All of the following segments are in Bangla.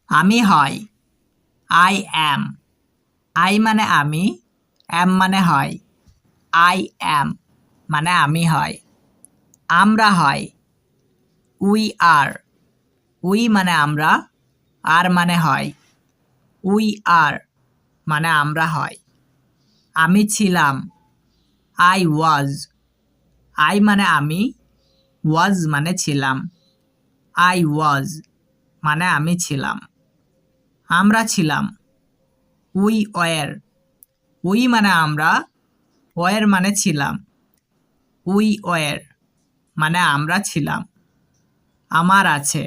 আমি হয় আই অ্যাম। আই মানে আমি, অ্যাম মানে হয়। আই অ্যাম মানে আমি হয়। আমরা হয় উই আর। উই মানে আমরা, আর মানে হয়। উই আর মানে আমরা হয়। আমি ছিলাম আই ওয়াজ। আই মানে আমি, ওয়াজ মানে ছিলাম। আই ওয়াজ মানে আমি ছিলাম। আমরা ছিলাম উই ওয়ার। উই মানে আমরা, ওয়ার মানে ছিলাম। উই ওয়ার মানে আমরা ছিলাম। আমার আছে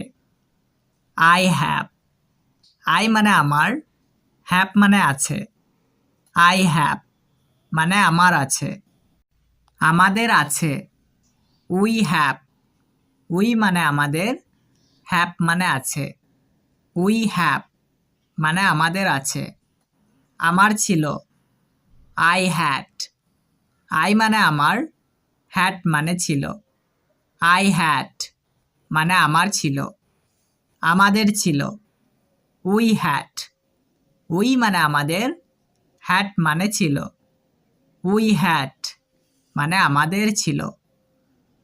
আই হ্যাভ। আই মানে আমার, হ্যাভ মানে আছে। আই হ্যাভ মানে আমার আছে। আমাদের আছে উই হ্যাভ। উই মানে আমাদের, হ্যাভ মানে আছে। উই হ্যাভ মানে আমাদের আছে। আমার ছিল আই হ্যাড। আই মানে আমার, হ্যাড মানে ছিল। আই হ্যাড মানে আমার ছিল। আমাদের ছিল উই হ্যাড। উই মানে আমাদের, হ্যাড মানে ছিল। উই হ্যাড মানে আমাদের ছিল।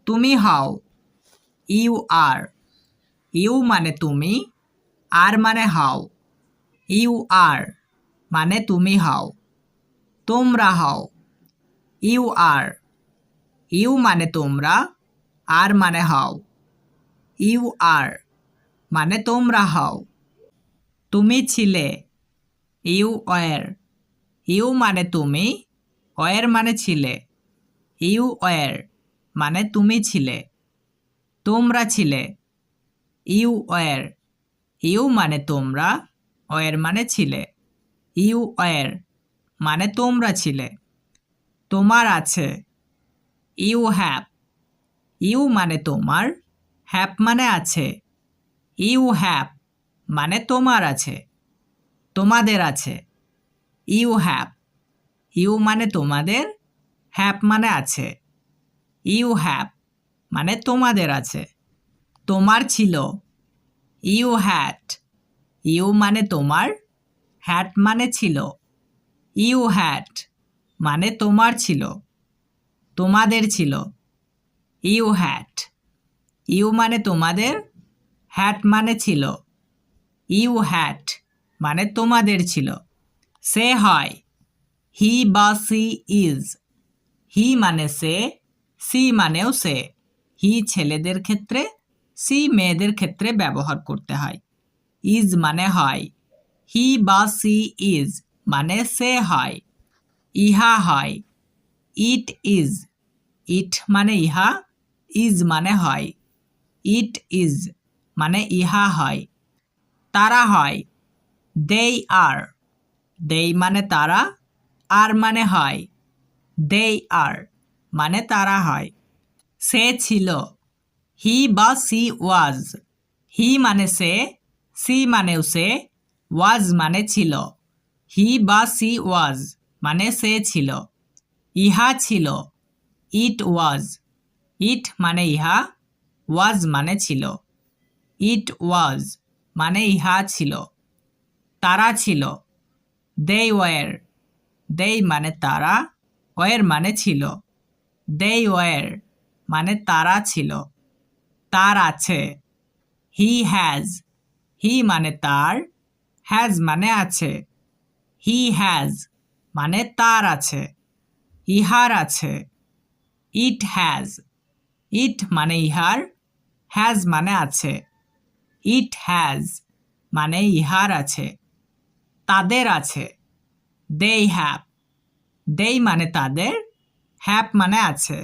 তুমি হও ইউ আর। ইউ মানে তুমি, আর মানে হও। ইউ আর মানে তুমি হও। তোমরা হও ইউ আর। ইউ মানে তোমরা, আর মানে হও। ইউ আর মানে তোমরা হও। তুমি ছিলে ইউ ওয়ার। ইউ মানে তুমি, ওয়ার মানে ছিলে। ইউ ওয়ার মানে তুমি ছিলে। তোমরা ছিলে ইউ ওয়ার। ইউ মানে তোমরা, ওয়ার মানে ছিলে। ইউ ওয়ার মানে তোমরা ছিলে। তোমার আছে ইউ হ্যাভ। ইউ মানে তোমার, হ্যাভ মানে আছে। ইউ হ্যাভ মানে তোমার আছে। তোমাদের আছে ইউ হ্যাভ। ইউ মানে তোমাদের, হ্যাভ মানে আছে। ইউ হ্যাভ মানে তোমাদের আছে। তোমার ছিল ইউ হ্যাড। ইউ মানে তোমার, হ্যাড মানে ছিল। ইউ হ্যাড মানে তোমার ছিল। তোমাদের ছিল ইউ হ্যাড। ইউ মানে তোমাদের, হ্যাড মানে ছিল। ইউ হ্যাড মানে তোমাদের ছিল। সে হয় হি বা সি ইজ। হি মানে সে, সি মানেও সে। হি ছেলেদের ক্ষেত্রে, সি মেয়েদের ক্ষেত্রে ব্যবহার করতে হয়। ইজ মানে হয়। হি বা সি ইজ মানে সে হয়। ইহা হয় ইট ইজ। ইট মানে ইহা, ইজ মানে হয়। ইট ইজ মানে ইহা হয়। তারা হয় দেই আর। দেই মানে তারা, আর মানে হয়। দেই আর মানে তারা হয়। সে ছিল হি বা সি ওয়াজ। হি মানে সে, সি মানেও সে, ওয়াজ মানে ছিল। হি বা সি ওয়াজ মানে সে ছিল। ইহা ছিল ইট ওয়াজ। ইট মানে ইহা, ওয়াজ মানে ছিল। ইট ওয়াজ মানে ইহা ছিল। তারা ছিল দে ওয়ার। দে মানে তারা, ওয়ার মানে ছিল। দে ওয়ার মানে তারা ছিল। তার আছে হি হ্যাজ। হি মানে তার, হ্যাজ মানে আছে। হি হ্যাজ মানে তার আছে। ইহার আছে ইট হ্যাজ। ইট মানে ইহার, হ্যাজ মানে আছে। ইট হ্যাজ মানে ইহার আছে। তাদের আছে দেই হ্যাভ। দেই মানে তাদের, হ্যাভ মানে আছে।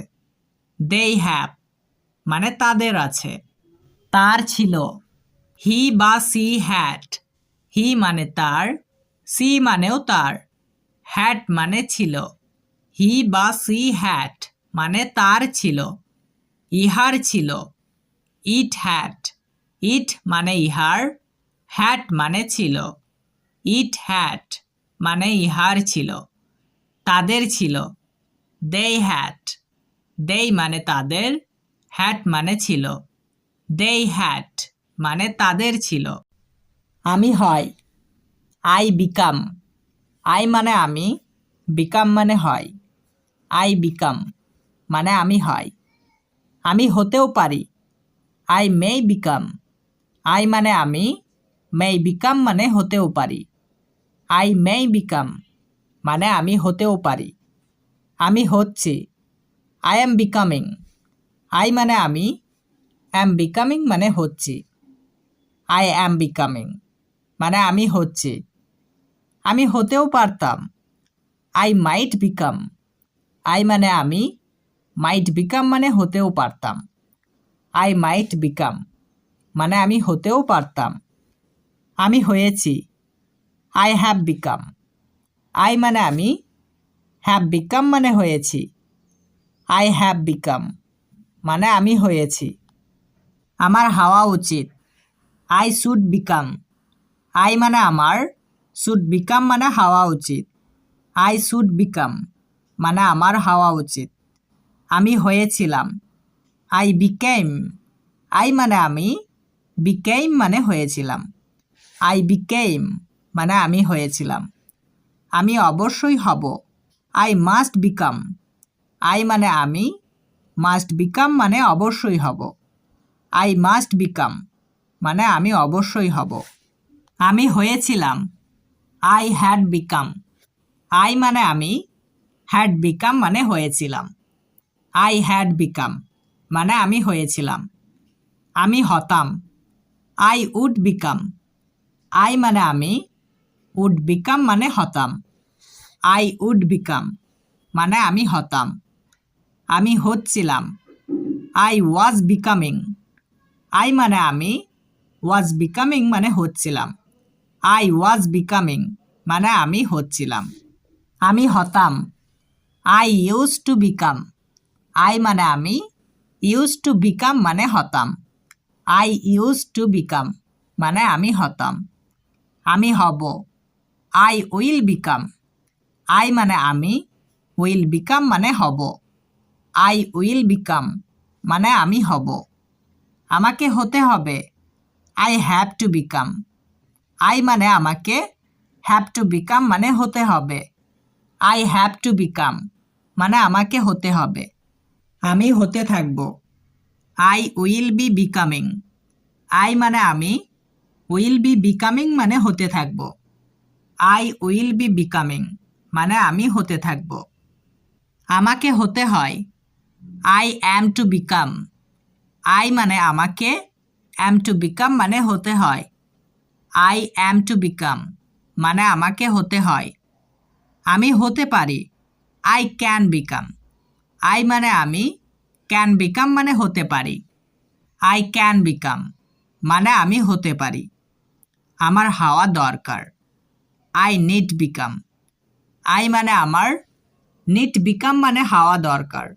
দেই হ্যাভ মানে তাদের আছে। তার ছিল হি বা সি হ্যাড। হি মানে তার, সি মানেও তার, হ্যাড মানে ছিল। হি বা সি হ্যাড মানে তার ছিল। ইহার ছিল ইট হ্যাড। ইট মানে ইহার, হ্যাড মানে ছিল। ইট হ্যাড মানে ইহার ছিল। তাদের ছিল দেই হ্যাড। দেই মানে তাদের, হ্যাড মানে ছিল। দেই হ্যাড মানে তাদের ছিল। আমি হয়, আই বিকাম। আই মানে আমি, বিকাম মানে হয়। আই বিকাম মানে আমি হয়। আমি হতেও পারি, আই মেই বিকাম। আই মানে আমি, মেই বিকাম মানে হতেও পারি। আই মেই বিকাম মানে আমি হতেও পারি। আমি হচ্ছি, আই এম বিকামিং। আই মানে আমি, অ্যাম বিকামিং মানে হচ্ছি। আই অ্যাম বিকামিং মানে আমি হচ্ছি। আমি হতেও পারতাম, আই মাইট বিকাম। আই মানে আমি, মাইট বিকাম মানে হতেও পারতাম। আই মাইট বিকাম মানে আমি হতেও পারতাম। আমি হয়েছি, আই হ্যাভ বিকাম। আই মানে আমি, হ্যাভ বিকাম মানে হয়েছি। আই হ্যাভ বিকাম মানে আমি হয়েছি। আমার হওয়া উচিত, আই শুড বিকাম। আই মানে আমার, শুড বিকাম মানে হওয়া উচিত। আই শুড বিকাম মানে আমার হওয়া উচিত। আমি হয়েছিলাম, আই বিকেম। আই মানে আমি, বিকেম মানে হয়েছিলাম। আই বিকেম মানে আমি হয়েছিলাম। আমি অবশ্যই হব, আই মাস্ট বিকাম। আই মানে আমি, মাস্ট বিকাম মানে অবশ্যই হব। আই মাস্ট বিকাম মানে আমি অবশ্যই হব। আমি হয়েছিলাম, আই হ্যাড বিকাম। আই মানে আমি, হ্যাড বিকাম মানে হয়েছিলাম। আই হ্যাড বিকাম মানে আমি হয়েছিলাম। আমি হতাম, আই উড বিকাম। আই মানে আমি, উড বিকাম মানে হতাম। আই উড বিকাম মানে আমি হতাম। আমি হচ্ছিলাম, আই ওয়াজ বিকামিং। আই মানে আমি, ওয়াজ বিকামিং মানে হচ্ছিলাম। আই ওয়াজ বিকামিং মানে আমি হচ্ছিলাম। আমি হতাম, I use to become. I মানে আমি, ইউজ টু বিকাম মানে হতাম। আই ইউজ টু বিকাম মানে আমি হতাম। আমি হব, আই উইল বিকাম। আই মানে আমি, উইল বিকাম মানে হব। আই উইল বিকাম মানে আমি হব। আমাকে হতে হবে, I have to become. I মানে আমাকে, হ্যাভ টু বিকাম মানে হতে হবে। আই হ্যাভ টু বিকাম মানে আমাকে হতে হবে। আমি হতে থাকব, I will be becoming. I মানে আমি, উইল বি বিকামিং মানে হতে থাকব। আই উইল বি বিকামিং মানে আমি হতে থাকব। আমাকে হতে হয়, I am to become. I মানে আমাকে, অ্যাম টু বিকাম মানে হতে হয়। আই অ্যাম টু বিকাম মানে আমাকে হতে হয়। আমি হতে পারি, আই ক্যান বিকাম। আই মানে আমি, ক্যান বিকাম মানে হতে পারি। আই ক্যান বিকাম মানে আমি হতে পারি। আমার হওয়া দরকার, আই নিড বিকাম। আই মানে আমার, নিড বিকাম মানে হওয়া দরকার।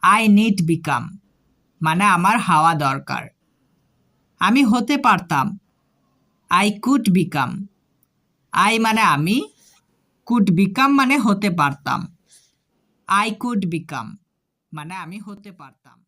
আই নিড বিকাম মানে আমার হওয়া দরকার। আমি হতে পারতাম, আই কুড বিকাম। আই মানে আমি, কুড বিকাম মানে হতে পারতাম। আই কুড বিকাম মানে আমি হতে পারতাম।